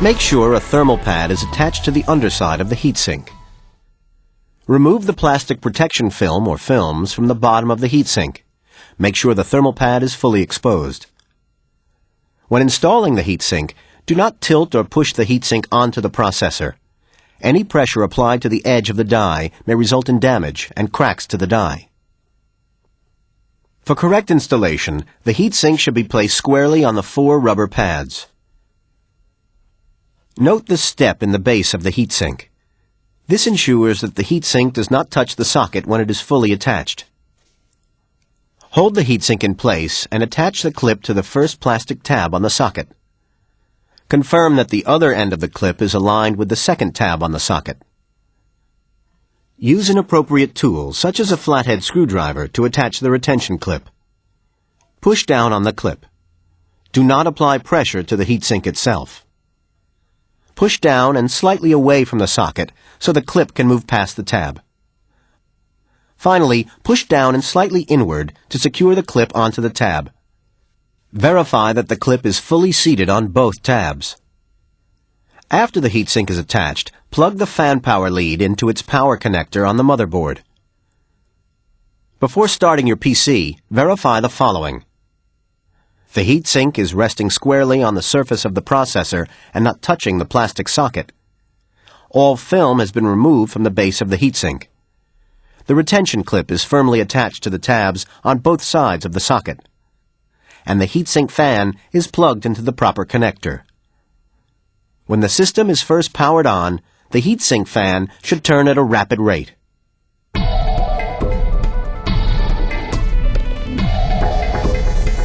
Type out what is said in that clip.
Make sure a thermal pad is attached to the underside of the heatsink. Remove the plastic protection film or films from the bottom of the heatsink. Make sure the thermal pad is fully exposed. When installing the heatsink, do not tilt or push the heatsink onto the processor. Any pressure applied to the edge of the die may result in damage and cracks to the die. For correct installation, the heatsink should be placed squarely on the 4 rubber pads. Note the step in the base of the heatsink. This ensures that the heatsink does not touch the socket when it is fully attached. Hold the heatsink in place and attach the clip to the first plastic tab on the socket. Confirm that the other end of the clip is aligned with the second tab on the socket. Use an appropriate tool, such as a flathead screwdriver, to attach the retention clip. Push down on the clip. Do not apply pressure to the heatsink itself. Push down and slightly away from the socket so the clip can move past the tab. Finally, push down and slightly inward to secure the clip onto the tab. Verify that the clip is fully seated on both tabs. After the heatsink is attached, plug the fan power lead into its power connector on the motherboard. Before starting your PC, verify the following. The heatsink is resting squarely on the surface of the processor and not touching the plastic socket. All film has been removed from the base of the heatsink. The retention clip is firmly attached to the tabs on both sides of the socket. And the heatsink fan is plugged into the proper connector. When the system is first powered on, the heatsink fan should turn at a rapid rate.